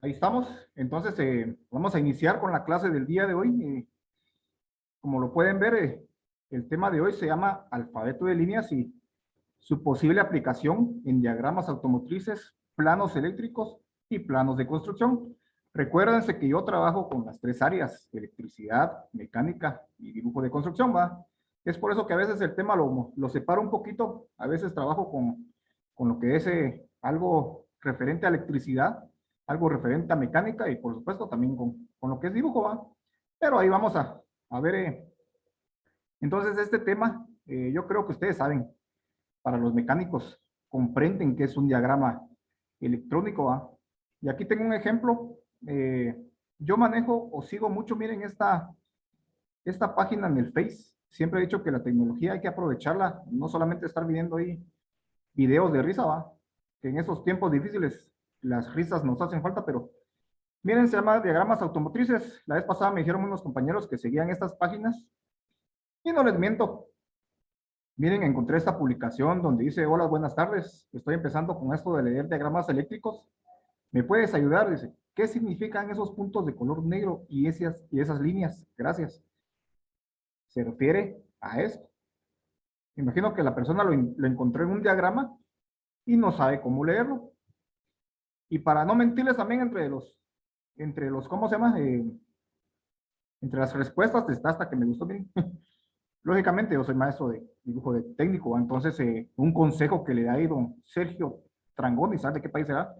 Ahí estamos. Entonces, vamos a iniciar con la clase del día de hoy. Como lo pueden ver, el tema de hoy se llama alfabeto de líneas y su posible aplicación en diagramas automotrices, planos eléctricos y planos de construcción. Recuérdense que yo trabajo con las tres áreas: electricidad, mecánica y dibujo de construcción, ¿va? Es por eso que a veces el tema lo separo un poquito. A veces trabajo con lo que es algo referente a electricidad, algo referente a mecánica y por supuesto también con lo que es dibujo, ¿va? Pero ahí vamos a ver. Entonces, este tema, yo creo que ustedes saben, para los mecánicos, comprenden que es un diagrama electrónico, ¿va? Y aquí tengo un ejemplo. Yo manejo o sigo mucho, miren, esta página en el Face. Siempre he dicho que la tecnología hay que aprovecharla, no solamente estar viendo ahí videos de risa, ¿va? Que en esos tiempos difíciles las risas nos hacen falta, pero miren, se llama diagramas automotrices. La vez pasada me dijeron unos compañeros que seguían estas páginas y no les miento. Miren, encontré esta publicación donde dice: hola, buenas tardes, estoy empezando con esto de leer diagramas eléctricos. ¿Me puedes ayudar? Dice, ¿qué significan esos puntos de color negro y esas líneas? Gracias. Se refiere a esto. Imagino que la persona lo encontró en un diagrama y no sabe cómo leerlo. Y para no mentirles también, entre los, ¿cómo se llama? Entre las respuestas está hasta que me gustó, miren. Lógicamente, yo soy maestro de dibujo de técnico, entonces un consejo que le da ahí don Sergio Trangoni, ¿sabe de qué país será?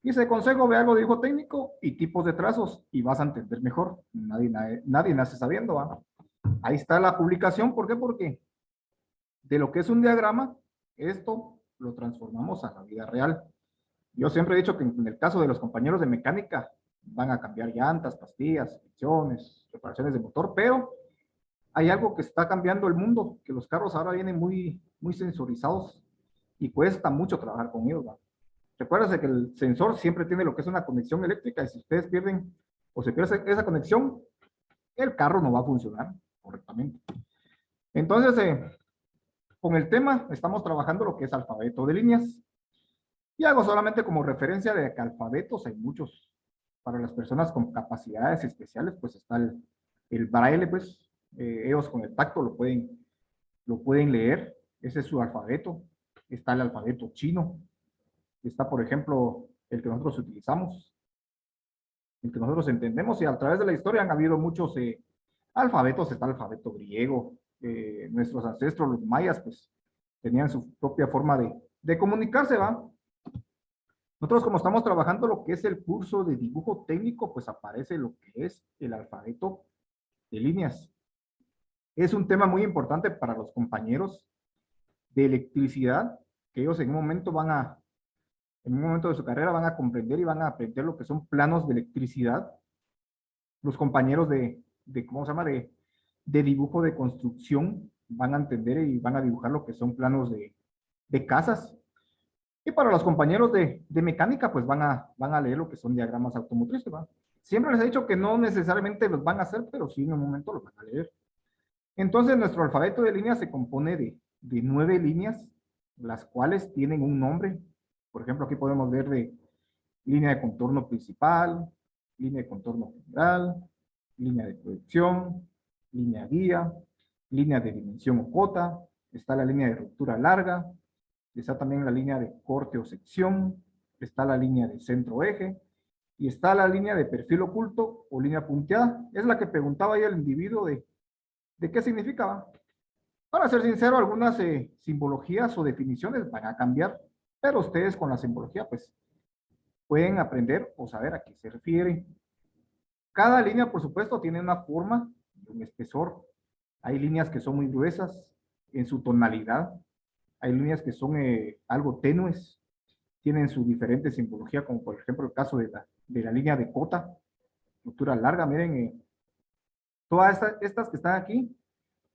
Dice: consejo, ve algo de dibujo técnico y tipos de trazos y vas a entender mejor. Nadie nace sabiendo, ¿va? Ahí está la publicación. ¿Por qué? Porque de lo que es un diagrama, esto lo transformamos a la vida real. Yo siempre he dicho que en el caso de los compañeros de mecánica, van a cambiar llantas, pastillas, fricciones, reparaciones de motor, pero hay algo que está cambiando el mundo, que los carros ahora vienen muy, muy sensorizados y cuesta mucho trabajar con ellos, ¿va? Recuérdense que el sensor siempre tiene lo que es una conexión eléctrica y si ustedes pierden o se pierde esa conexión, el carro no va a funcionar correctamente. Entonces, con el tema estamos trabajando lo que es alfabeto de líneas y hago solamente como referencia de que alfabetos hay muchos. Para las personas con capacidades especiales, pues está el braille, pues ellos con el tacto lo pueden leer. Ese es su alfabeto. Está el alfabeto chino. Está, por ejemplo, el que nosotros utilizamos, el que nosotros entendemos, y a través de la historia han habido muchos alfabetos. Está el alfabeto griego. Nuestros ancestros, los mayas, pues tenían su propia forma de comunicarse, ¿va? Nosotros, como estamos trabajando lo que es el curso de dibujo técnico, pues aparece lo que es el alfabeto de líneas. Es un tema muy importante para los compañeros de electricidad, que ellos en un momento de su carrera van a comprender y van a aprender lo que son planos de electricidad. Los compañeros ¿cómo se llama? De dibujo de construcción van a entender y van a dibujar lo que son planos de casas. Y para los compañeros de mecánica, pues van a leer lo que son diagramas automotrices, ¿va? Siempre les he dicho que no necesariamente los van a hacer, pero sí en un momento los van a leer. Entonces, nuestro alfabeto de líneas se compone de 9 líneas, las cuales tienen un nombre. Por ejemplo, aquí podemos ver de línea de contorno principal, línea de contorno general, línea de proyección, línea guía, línea de dimensión o cota, está la línea de ruptura larga, está también la línea de corte o sección, está la línea de centro eje, y está la línea de perfil oculto o línea punteada. Es la que preguntaba ahí el individuo de qué significaba. Para ser sincero, algunas simbologías o definiciones van a cambiar, pero ustedes con la simbología, pues, pueden aprender o saber a qué se refiere. Cada línea, por supuesto, tiene una forma y un espesor. Hay líneas que son muy gruesas en su tonalidad. Hay líneas que son algo tenues, tienen su diferente simbología, como por ejemplo el caso de la línea de cota, ruptura larga. Miren, todas estas que están aquí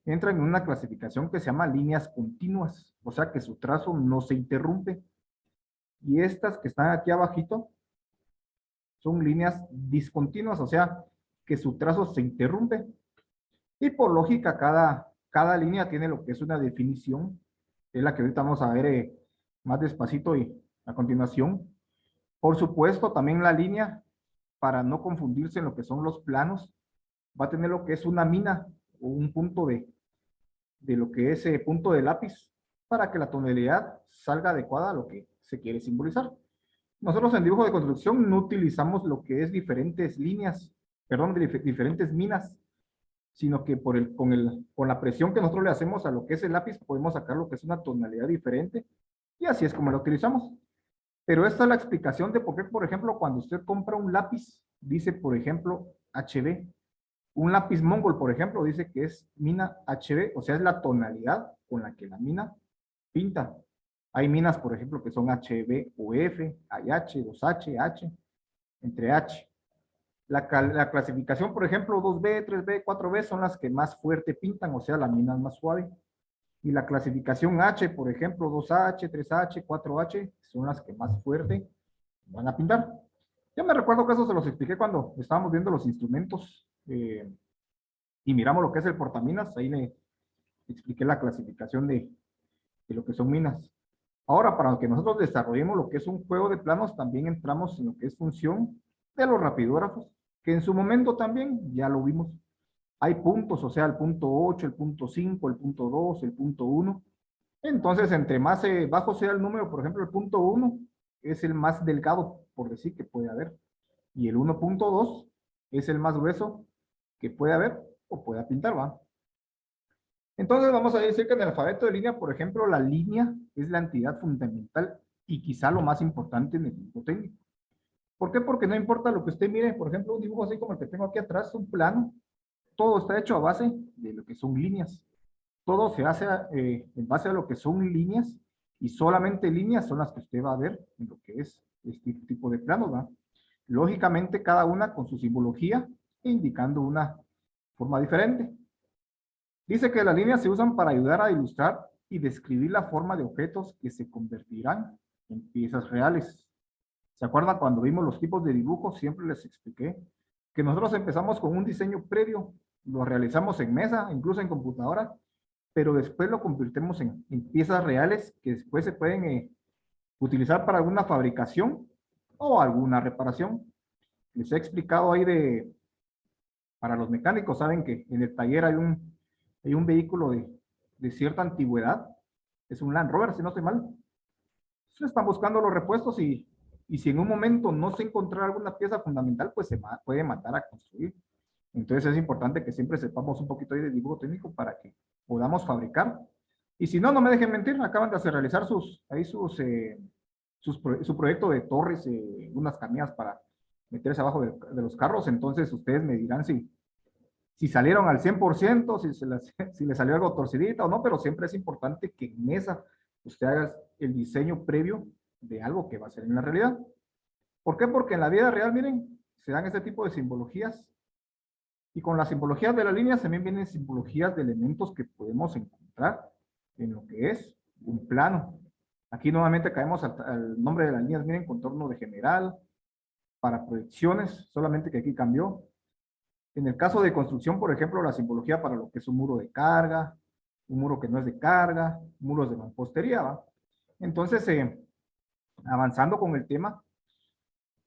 entran en una clasificación que se llama líneas continuas, o sea que su trazo no se interrumpe. Y estas que están aquí abajito son líneas discontinuas, o sea que su trazo se interrumpe. Y por lógica, cada línea tiene lo que es una definición, es la que ahorita vamos a ver más despacito y a continuación. Por supuesto, también la línea, para no confundirse en lo que son los planos, va a tener lo que es una mina o un punto de lo que es punto de lápiz para que la tonalidad salga adecuada a lo que se quiere simbolizar. Nosotros en dibujo de construcción no utilizamos lo que es diferentes líneas, perdón, diferentes minas, sino que con la presión que nosotros le hacemos a lo que es el lápiz podemos sacar lo que es una tonalidad diferente y así es como lo utilizamos. Pero esta es la explicación de por qué, por ejemplo, cuando usted compra un lápiz, dice, por ejemplo, HB. Un lápiz Mongol, por ejemplo, dice que es mina HB, o sea, es la tonalidad con la que la mina pinta. Hay minas, por ejemplo, que son HB o F, hay H, 2H, H, entre H. La clasificación, por ejemplo, 2B, 3B, 4B son las que más fuerte pintan, o sea, la mina es más suave. Y la clasificación H, por ejemplo, 2H, 3H, 4H, son las que más fuerte van a pintar. Yo me recuerdo que eso se los expliqué cuando estábamos viendo los instrumentos y miramos lo que es el portaminas. Ahí le expliqué la clasificación de lo que son minas. Ahora, para que nosotros desarrollemos lo que es un juego de planos, también entramos en lo que es función de los rapidógrafos, que en su momento también ya lo vimos. Hay puntos, o sea, el punto 8, el punto 5, el punto 2, el punto 1. Entonces, entre más bajo sea el número, por ejemplo, el punto 1 es el más delgado, por decir que puede haber. Y el 1.2 es el más grueso que puede haber o pueda pintar, ¿va? Entonces vamos a decir que en el alfabeto de línea, por ejemplo, la línea es la entidad fundamental y quizá lo más importante en el dibujo técnico. ¿Por qué? Porque no importa lo que usted mire, por ejemplo, un dibujo así como el que tengo aquí atrás, un plano, todo está hecho a base de lo que son líneas. Todo se hace en base a lo que son líneas y solamente líneas son las que usted va a ver en lo que es este tipo de planos, ¿va? Lógicamente cada una con su simbología e indicando una forma diferente. Dice que las líneas se usan para ayudar a ilustrar y describir la forma de objetos que se convertirán en piezas reales. ¿Se acuerdan cuando vimos los tipos de dibujos? Siempre les expliqué que nosotros empezamos con un diseño previo, lo realizamos en mesa, incluso en computadora, pero después lo convertimos en piezas reales que después se pueden utilizar para alguna fabricación o alguna reparación. Les he explicado ahí para los mecánicos, saben que en el taller hay un vehículo de cierta antigüedad, es un Land Rover, si no estoy mal. Entonces están buscando los repuestos y si en un momento no se encontrara alguna pieza fundamental, pues puede mandar a construir. Entonces es importante que siempre sepamos un poquito ahí de dibujo técnico para que podamos fabricar. Y si no, no me dejen mentir, acaban de hacer realizar su proyecto de torres, unas caminas para meterse abajo de los carros. Entonces ustedes me dirán si salieron al 100%, si le salió algo torcidita o no, pero siempre es importante que en esa usted haga el diseño previo de algo que va a ser en la realidad. ¿Por qué? Porque en la vida real, miren, se dan este tipo de simbologías y con las simbologías de las líneas también vienen simbologías de elementos que podemos encontrar en lo que es un plano. Aquí nuevamente caemos al nombre de las líneas, miren, contorno de general, para proyecciones, solamente que aquí cambió. En el caso de construcción, por ejemplo, la simbología para lo que es un muro de carga, un muro que no es de carga, muros de mampostería, ¿va? Entonces, avanzando con el tema,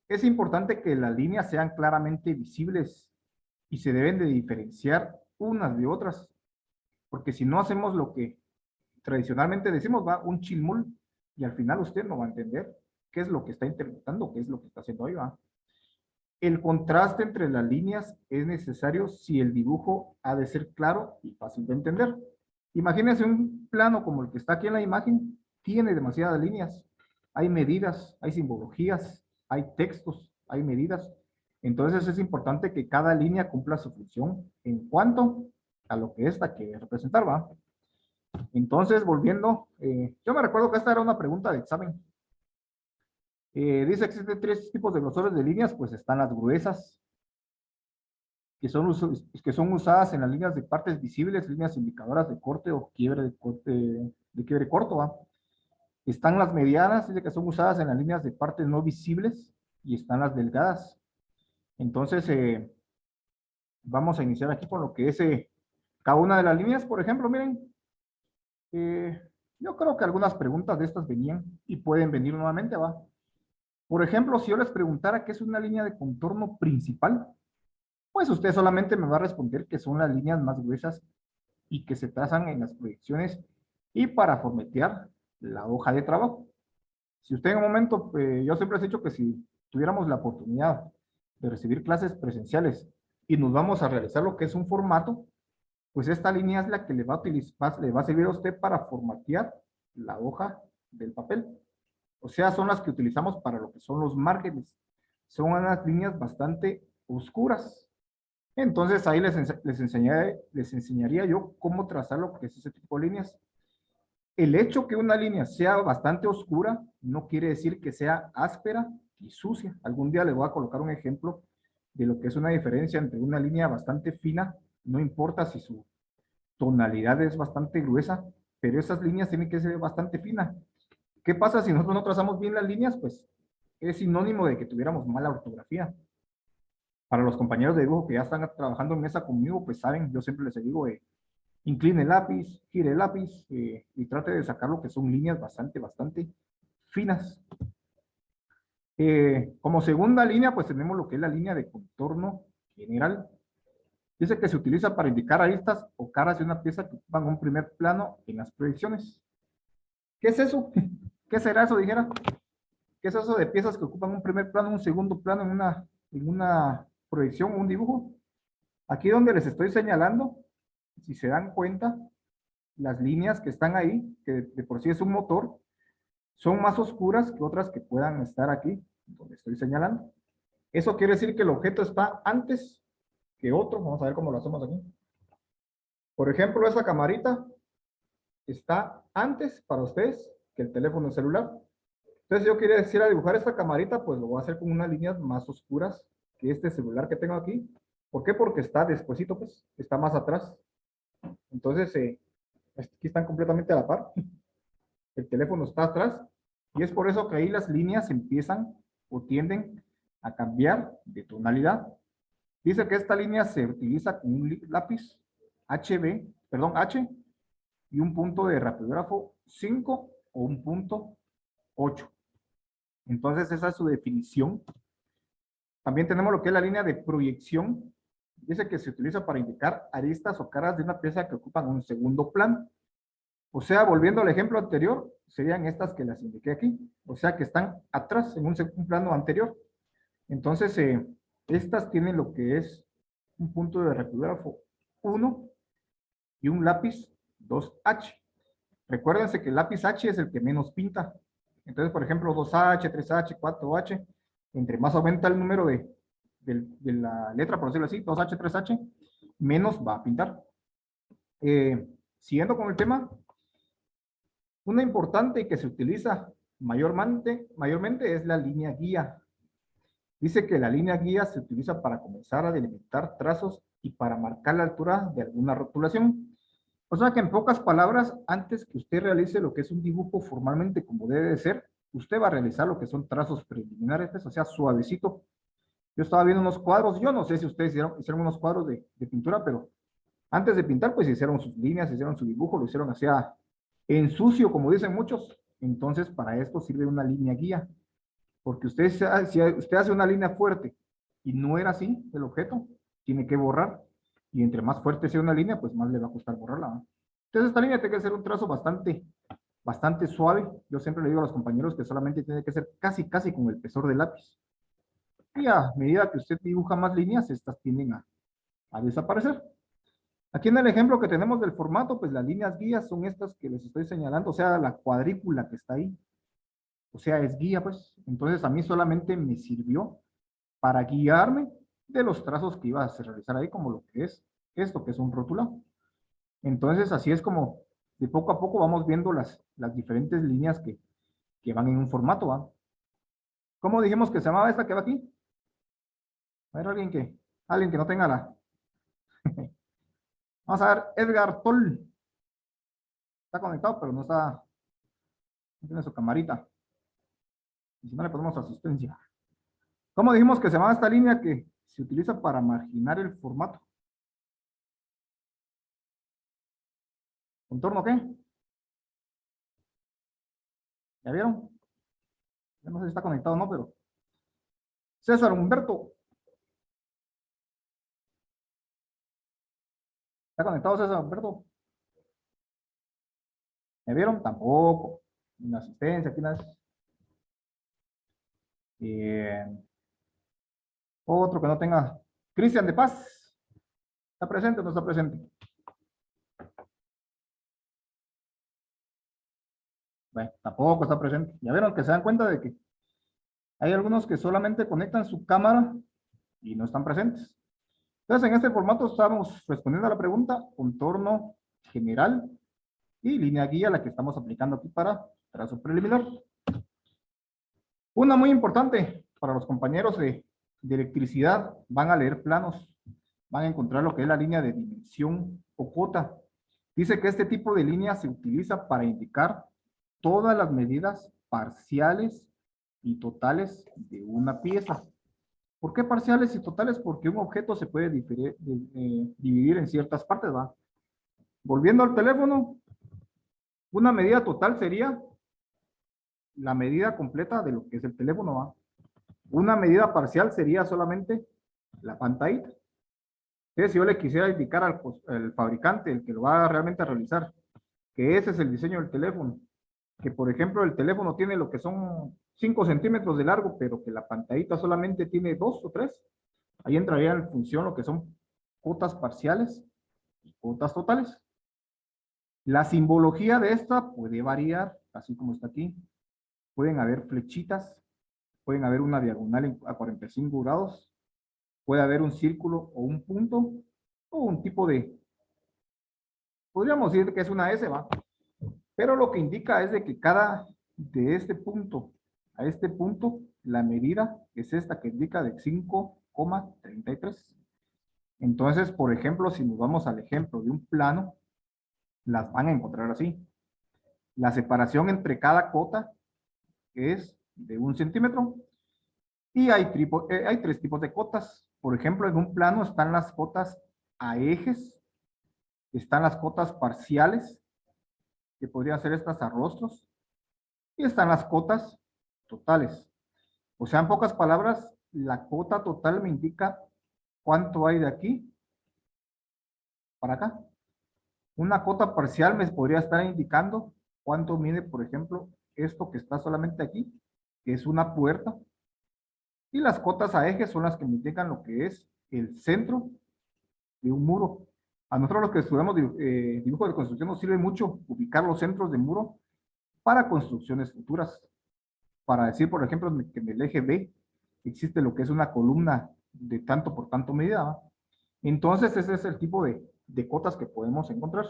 es importante que las líneas sean claramente visibles y se deben de diferenciar unas de otras, porque si no hacemos lo que tradicionalmente decimos, va un chilmul, y al final usted no va a entender qué es lo que está interpretando, qué es lo que está haciendo ahí, va. El contraste entre las líneas es necesario si el dibujo ha de ser claro y fácil de entender. Imagínense un plano como el que está aquí en la imagen, tiene demasiadas líneas, hay medidas, hay simbologías, hay textos, hay medidas. Entonces es importante que cada línea cumpla su función en cuanto a lo que esta quiere representar, ¿va? Entonces, volviendo, yo me recuerdo que esta era una pregunta de examen. Dice que existen tres tipos de grosores de líneas, pues están las gruesas, que son usadas en las líneas de partes visibles, líneas indicadoras de corte o quiebre de quiebre corto, ¿va? Están las medianas, dice que son usadas en las líneas de partes no visibles, y están las delgadas. Entonces, vamos a iniciar aquí con lo que es cada una de las líneas. Por ejemplo, miren, yo creo que algunas preguntas de estas venían y pueden venir nuevamente, ¿va? Por ejemplo, si yo les preguntara qué es una línea de contorno principal, pues usted solamente me va a responder que son las líneas más gruesas y que se trazan en las proyecciones y para formatear la hoja de trabajo. Si usted en un momento, yo siempre he dicho que si tuviéramos la oportunidad de recibir clases presenciales y nos vamos a realizar lo que es un formato, pues esta línea es la que le va a utilizar, le va a servir a usted para formatear la hoja del papel. O sea, son las que utilizamos para lo que son los márgenes. Son unas líneas bastante oscuras. Entonces ahí les enseñaría yo cómo trazar lo que es ese tipo de líneas. El hecho que una línea sea bastante oscura no quiere decir que sea áspera y sucia. Algún día le voy a colocar un ejemplo de lo que es una diferencia entre una línea bastante fina, no importa si su tonalidad es bastante gruesa, pero esas líneas tienen que ser bastante finas. ¿Qué pasa si nosotros no trazamos bien las líneas? Pues es sinónimo de que tuviéramos mala ortografía. Para los compañeros de dibujo que ya están trabajando en mesa conmigo, pues saben, yo siempre les digo, incline el lápiz, gire el lápiz y trate de sacar lo que son líneas bastante finas. Como segunda línea, pues tenemos lo que es la línea de contorno general. Dice que se utiliza para indicar aristas o caras de una pieza que ocupan un primer plano en las proyecciones. ¿Qué es eso? ¿Qué será eso, dijera? ¿Qué es eso de piezas que ocupan un primer plano, un segundo plano en una proyección, un dibujo? Aquí donde les estoy señalando, si se dan cuenta, las líneas que están ahí, que de por sí es un motor, son más oscuras que otras que puedan estar aquí, donde estoy señalando. Eso quiere decir que el objeto está antes que otro. Vamos a ver cómo lo hacemos aquí. Por ejemplo, esa camarita está antes para ustedes que el teléfono celular. Entonces, yo quería decir a dibujar esta camarita, pues lo voy a hacer con unas líneas más oscuras que este celular que tengo aquí. ¿Por qué? Porque está despuesito, pues, está más atrás. Entonces, aquí están completamente a la par. El teléfono está atrás y es por eso que ahí las líneas empiezan o tienden a cambiar de tonalidad. Dice que esta línea se utiliza con un lápiz H y un punto de rapidógrafo 5 o un punto 8. Entonces esa es su definición. También tenemos lo que es la línea de proyección. Dice que se utiliza para indicar aristas o caras de una pieza que ocupan un segundo plano. O sea, volviendo al ejemplo anterior, serían estas que las indiqué aquí. O sea, que están atrás, en un plano anterior. Entonces, estas tienen lo que es un punto de rapidógrafo 1 y un lápiz 2H. Recuérdense que el lápiz H es el que menos pinta. Entonces, por ejemplo, 2H, 3H, 4H, entre más aumenta el número de la letra, por decirlo así, 2H, 3H, menos va a pintar. Siguiendo con el tema, una importante que se utiliza mayormente es la línea guía. Dice que la línea guía se utiliza para comenzar a delimitar trazos y para marcar la altura de alguna rotulación. O sea que en pocas palabras, antes que usted realice lo que es un dibujo formalmente como debe de ser, usted va a realizar lo que son trazos preliminares, pues, o sea, suavecito. Yo estaba viendo unos cuadros, yo no sé si ustedes hicieron unos cuadros de pintura, pero antes de pintar, pues hicieron sus líneas, hicieron su dibujo, lo hicieron hacia en sucio, como dicen muchos. Entonces, para esto sirve una línea guía. Porque si usted hace una línea fuerte y no era así el objeto, tiene que borrar. Y entre más fuerte sea una línea, pues más le va a costar borrarla, ¿no? Entonces, esta línea tiene que ser un trazo bastante suave. Yo siempre le digo a los compañeros que solamente tiene que ser casi con el espesor del lápiz. Y a medida que usted dibuja más líneas, estas tienden a desaparecer. Aquí en el ejemplo que tenemos del formato, pues las líneas guías son estas que les estoy señalando, o sea, la cuadrícula que está ahí. O sea, es guía, pues. Entonces a mí solamente me sirvió para guiarme de los trazos que iba a realizar ahí, como lo que es esto, que es un rótulo. Entonces así es como de poco a poco vamos viendo las diferentes líneas que van en un formato, ¿va? ¿Cómo dijimos que se llamaba esta que va aquí? A ver, alguien que no tenga la... Vamos a ver, Edgar Toll. Está conectado, pero no tiene su camarita. Y si no le ponemos asistencia. ¿Cómo dijimos que se llama esta línea que se utiliza para marginar el formato? ¿Contorno qué? ¿Ya vieron? Yo no sé si está conectado o no, pero César Humberto, ¿está conectado César Humberto? ¿Me vieron? Tampoco. Una asistencia, aquí nada. Otro que no tenga. Cristian de Paz, ¿está presente o no está presente? Bueno, tampoco está presente. Ya vieron que se dan cuenta de que hay algunos que solamente conectan su cámara y no están presentes. Entonces, en este formato estamos respondiendo a la pregunta contorno general y línea guía, la que estamos aplicando aquí para trazo preliminar. Una muy importante para los compañeros de electricidad, van a leer planos, van a encontrar lo que es la línea de dimensión o cota. Dice que este tipo de línea se utiliza para indicar todas las medidas parciales y totales de una pieza. ¿Por qué parciales y totales? Porque un objeto se puede dividir en ciertas partes, ¿va? Volviendo al teléfono, una medida total sería la medida completa de lo que es el teléfono, ¿va? Una medida parcial sería solamente la pantallita. Entonces, si yo le quisiera indicar al fabricante, el que lo va realmente a realizar, que ese es el diseño del teléfono, que por ejemplo el teléfono tiene lo que son 5 centímetros de largo, pero que la pantallita solamente tiene 2 o 3, ahí entraría en función lo que son cuotas parciales y cuotas totales. La simbología de esta puede variar, así como está aquí. Pueden haber flechitas, pueden haber una diagonal a 45 grados, puede haber un círculo o un punto, o un tipo de, podríamos decir que es una S, ¿va? Pero lo que indica es de que cada de este punto a este punto, la medida es esta que indica de 5,33. Entonces, por ejemplo, si nos vamos al ejemplo de un plano, las van a encontrar así. La separación entre cada cota es de 1 centímetro y hay 3 tipos de cotas. Por ejemplo, en un plano están las cotas a ejes, están las cotas parciales, que podrían ser estas a rostros, y están las cotas totales. O sea, en pocas palabras, la cota total me indica cuánto hay de aquí para acá. Una cota parcial me podría estar indicando cuánto mide, por ejemplo, esto que está solamente aquí, que es una puerta. Y las cotas a eje son las que me indican lo que es el centro de un muro. A nosotros los que estudiamos dibujo de construcción nos sirve mucho ubicar los centros de muro para construcciones futuras. Para decir, por ejemplo, que en el eje B existe lo que es una columna de tanto por tanto medida, ¿va? Entonces, ese es el tipo de cotas que podemos encontrar.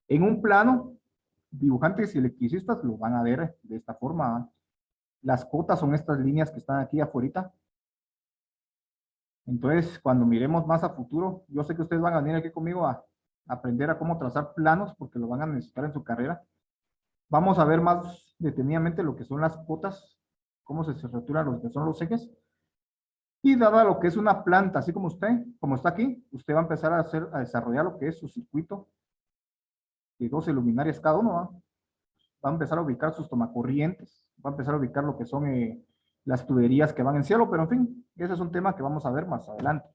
En un plano, dibujantes y electricistas lo van a ver de esta forma, ¿va? Las cotas son estas líneas que están aquí afuera. Entonces, cuando miremos más a futuro, yo sé que ustedes van a venir aquí conmigo a aprender a cómo trazar planos, porque lo van a necesitar en su carrera. Vamos a ver más detenidamente lo que son las cotas, cómo se estructuran los que son los ejes. Y dada lo que es una planta, así como usted, como está aquí, usted va a empezar a desarrollar lo que es su circuito de 12 luminarias cada uno, ¿va? Va a empezar a ubicar sus tomacorrientes, va a empezar a ubicar lo que son las tuberías que van en cielo, pero en fin, ese es un tema que vamos a ver más adelante.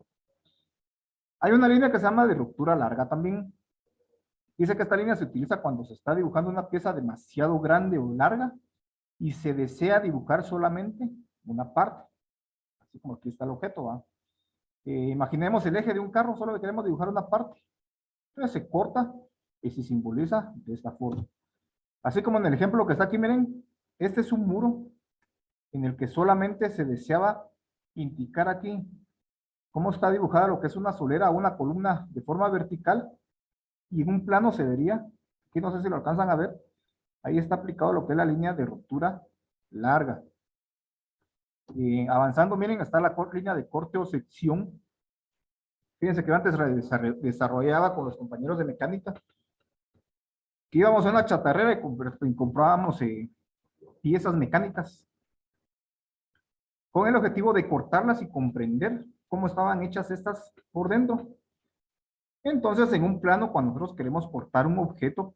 Hay una línea que se llama de ruptura larga también. Dice que esta línea se utiliza cuando se está dibujando una pieza demasiado grande o larga y se desea dibujar solamente una parte. Así como aquí está el objeto, ¿va? Imaginemos el eje de un carro, solo le queremos dibujar una parte. Entonces se corta y se simboliza de esta forma. Así como en el ejemplo que está aquí, miren, este es un muro en el que solamente se deseaba indicar aquí cómo está dibujada lo que es una solera o una columna de forma vertical, y en un plano se vería, aquí no sé si lo alcanzan a ver, ahí está aplicado lo que es la línea de ruptura larga. Avanzando, miren, está la línea de corte o sección. Fíjense que antes desarrollaba con los compañeros de mecánica, que íbamos a una chatarrera y comprábamos piezas mecánicas con el objetivo de cortarlas y comprender cómo estaban hechas estas por dentro. Entonces, en un plano, cuando nosotros queremos cortar un objeto,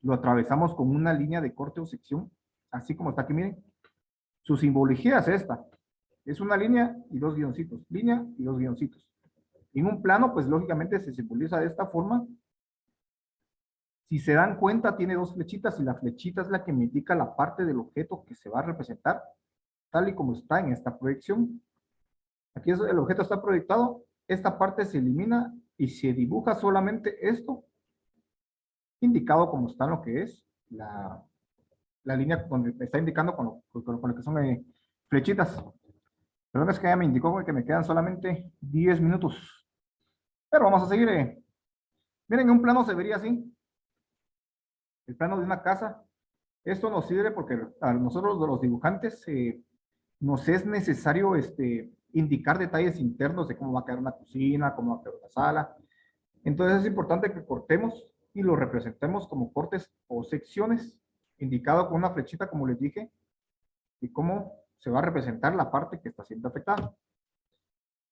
lo atravesamos con una línea de corte o sección así como está aquí, miren. Su simbología es esta. Es una línea y dos guioncitos, línea y dos guioncitos. En un plano, pues lógicamente se simboliza de esta forma. Si se dan cuenta, tiene dos flechitas y la flechita es la que me indica la parte del objeto que se va a representar, tal y como está en esta proyección. Aquí el objeto está proyectado, esta parte se elimina y se dibuja solamente esto, indicado como está en lo que es la línea donde me está indicando con lo que son flechitas. Perdón, es que ya me indicó que me quedan solamente 10 minutos. Pero vamos a seguir. Miren, en un plano se vería así. El plano de una casa. Esto nos sirve porque a nosotros los dibujantes nos es necesario indicar detalles internos de cómo va a quedar una cocina, cómo va a quedar una sala. Entonces es importante que cortemos y lo representemos como cortes o secciones, indicado con una flechita, como les dije, y cómo se va a representar la parte que está siendo afectada.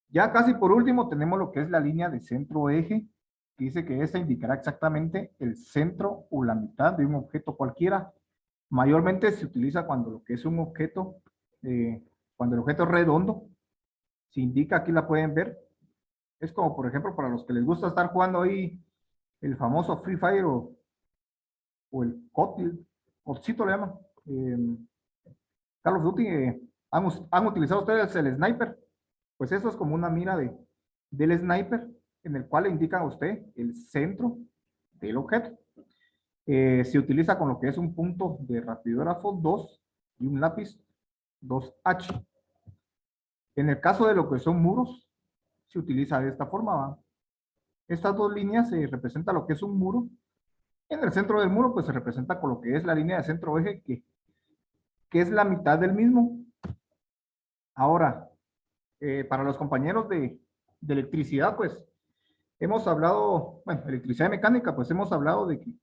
Ya casi por último tenemos lo que es la línea de centro-eje, que dice que esta indicará exactamente el centro o la mitad de un objeto cualquiera. Mayormente se utiliza cuando lo que es un objeto, cuando el objeto es redondo, se indica, aquí la pueden ver, es como por ejemplo para los que les gusta estar jugando ahí el famoso Free Fire o el COD, CODcito le llaman, Call of Duty, han utilizado ustedes el sniper, pues eso es como una mira del sniper en el cual le indican a usted el centro del objeto. Se utiliza con lo que es un punto de rapidógrafo 2 y un lápiz 2H. En el caso de lo que son muros, se utiliza de esta forma. ¿Va? Estas dos líneas se representa lo que es un muro. En el centro del muro, pues se representa con lo que es la línea de centro eje, que es la mitad del mismo. Ahora, para los compañeros de electricidad, pues hemos hablado, bueno, electricidad y mecánica, pues hemos hablado de que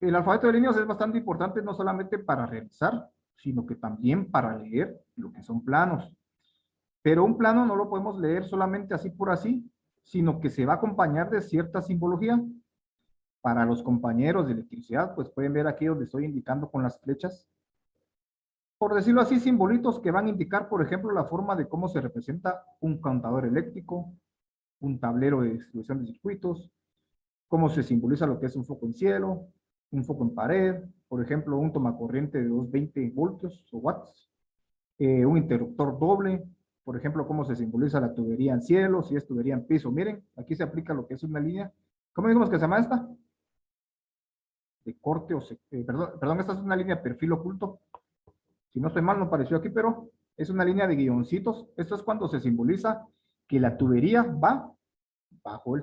el alfabeto de líneas es bastante importante no solamente para realizar, sino que también para leer lo que son planos. Pero un plano no lo podemos leer solamente así por así, sino que se va a acompañar de cierta simbología. Para los compañeros de electricidad, pues pueden ver aquí donde estoy indicando con las flechas, por decirlo así, simbolitos que van a indicar, por ejemplo, la forma de cómo se representa un contador eléctrico, un tablero de distribución de circuitos, cómo se simboliza lo que es un foco en cielo, un foco en pared, por ejemplo, un tomacorriente de 220 voltios o watts, un interruptor doble, por ejemplo, cómo se simboliza la tubería en cielo, si es tubería en piso. Miren, aquí se aplica lo que es una línea. ¿Cómo dijimos que se llama esta? De corte o perdón, esta es una línea de perfil oculto. Si no estoy mal, no apareció aquí, pero es una línea de guioncitos. Esto es cuando se simboliza que la tubería va bajo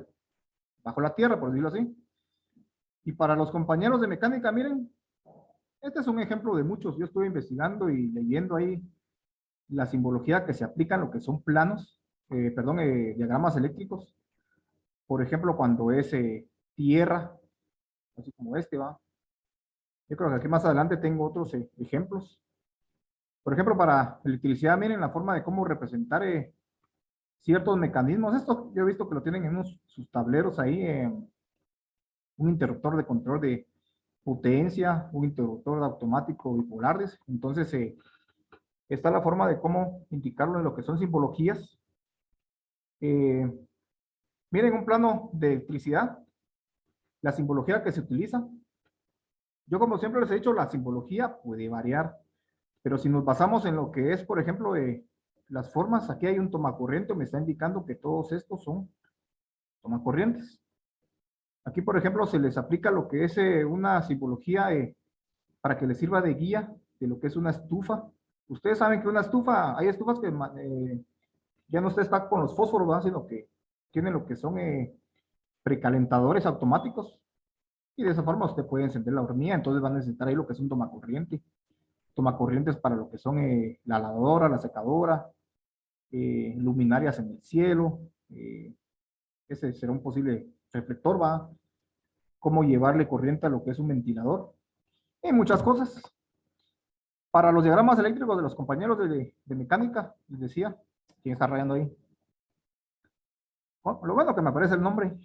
la tierra, por decirlo así. Y para los compañeros de mecánica, miren, este es un ejemplo de muchos. Yo estuve investigando y leyendo ahí la simbología que se aplica en lo que son planos, diagramas eléctricos. Por ejemplo, cuando es tierra, así como este va. Yo creo que aquí más adelante tengo otros ejemplos. Por ejemplo, para electricidad, miren la forma de cómo representar ciertos mecanismos. Esto yo he visto que lo tienen en sus tableros ahí, un interruptor de control de potencia, un interruptor de automático bipolares. Entonces, está la forma de cómo indicarlo en lo que son simbologías. Eh, Miren un plano de electricidad, la simbología que se utiliza. Yo como siempre les he dicho, la simbología puede variar, pero si nos basamos en lo que es, por ejemplo, las formas, aquí hay un tomacorriente, me está indicando que todos estos son tomacorrientes. Aquí, por ejemplo, se les aplica lo que es una simbología para que les sirva de guía de lo que es una estufa. Ustedes saben que una estufa, hay estufas que ya no está con los fósforos, ¿verdad? Sino que tienen lo que son precalentadores automáticos. Y de esa forma usted puede encender la hornilla, entonces van a necesitar ahí lo que es un tomacorriente. Tomacorrientes para lo que son la lavadora, la secadora, luminarias en el cielo. Ese será un posible reflector, va. Cómo llevarle corriente a lo que es un ventilador. Y muchas cosas. Para los diagramas eléctricos de los compañeros de mecánica, les decía, ¿quién está rayando ahí? Bueno, lo bueno que me aparece el nombre.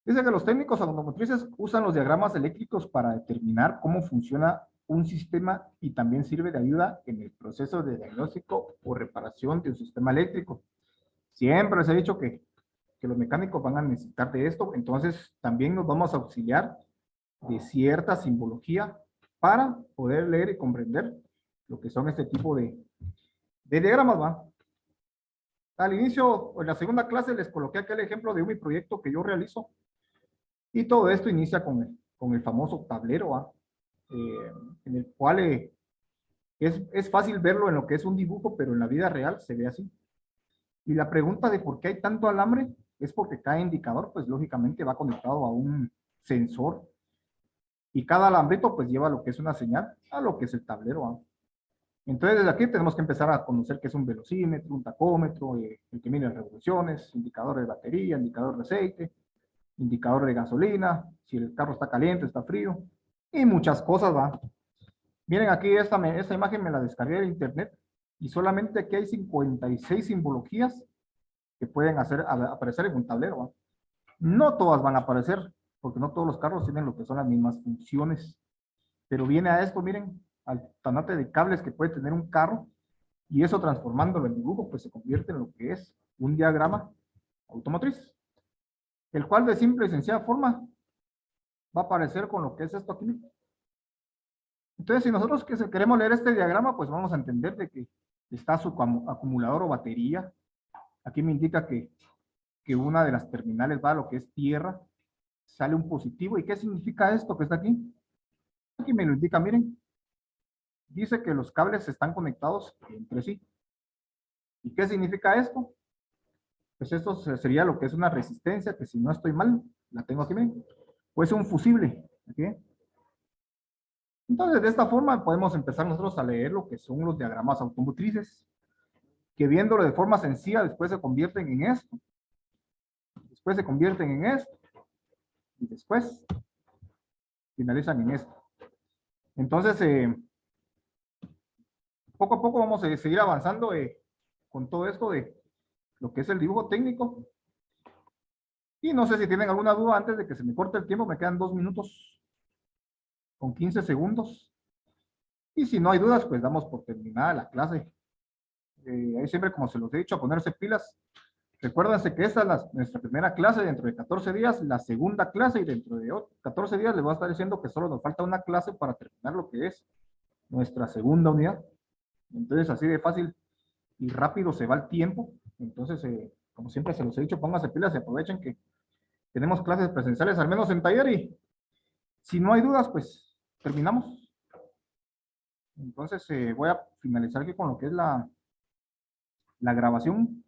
Dice que los técnicos automotrices usan los diagramas eléctricos para determinar cómo funciona un sistema y también sirve de ayuda en el proceso de diagnóstico o reparación de un sistema eléctrico. Siempre les he dicho que los mecánicos van a necesitar de esto, entonces también nos vamos a auxiliar de cierta simbología para poder leer y comprender lo que son este tipo de diagramas, ¿va? Al inicio, en la segunda clase, les coloqué aquel ejemplo de mi proyecto que yo realizo y todo esto inicia con el famoso tablero, ¿va? Eh, en el cual es fácil verlo en lo que es un dibujo, pero en la vida real se ve así. Y la pregunta de por qué hay tanto alambre es porque cada indicador, pues lógicamente va conectado a un sensor y cada alambrito pues lleva lo que es una señal a lo que es el tablero, ¿va? Entonces, desde aquí tenemos que empezar a conocer qué es un velocímetro, un tacómetro, el que mide las revoluciones, indicador de batería, indicador de aceite, indicador de gasolina, si el carro está caliente, está frío, y muchas cosas, ¿va? Miren aquí, esta imagen me la descargué de internet, y solamente aquí hay 56 simbologías que pueden aparecer en un tablero, ¿va? No todas van a aparecer, porque no todos los carros tienen lo que son las mismas funciones. Pero viene a esto, miren, al tanate de cables que puede tener un carro, y eso transformándolo en dibujo, pues se convierte en lo que es un diagrama automotriz, el cual de simple y sencilla forma va a aparecer con lo que es esto aquí. Entonces, si nosotros queremos leer este diagrama, pues vamos a entender de que está su acumulador o batería. Aquí me indica que una de las terminales va a lo que es tierra, sale un positivo. ¿Y qué significa esto que está aquí? Aquí me lo indica, miren. Dice que los cables están conectados entre sí. ¿Y qué significa esto? Pues esto sería lo que es una resistencia, que si no estoy mal, la tengo aquí, miren. Pues un fusible. ¿Okay? Entonces, de esta forma podemos empezar nosotros a leer lo que son los diagramas automotrices, que viéndolo de forma sencilla, después se convierten en esto, después se convierten en esto, y después finalizan en esto. Entonces, poco a poco vamos a seguir avanzando con todo esto de lo que es el dibujo técnico. Y no sé si tienen alguna duda antes de que se me corte el tiempo, me quedan 2 minutos con 15 segundos. Y si no hay dudas, pues damos por terminada la clase. Ahí siempre, como se los he dicho, a ponerse pilas. Recuérdense que esta es nuestra primera clase dentro de 14 días, la segunda clase, y dentro de 14 días les voy a estar diciendo que solo nos falta una clase para terminar lo que es nuestra segunda unidad. Entonces, así de fácil y rápido se va el tiempo. Entonces, como siempre se los he dicho, pónganse pilas y aprovechen que tenemos clases presenciales, al menos en taller, y si no hay dudas, pues terminamos. Entonces, voy a finalizar aquí con lo que es la grabación.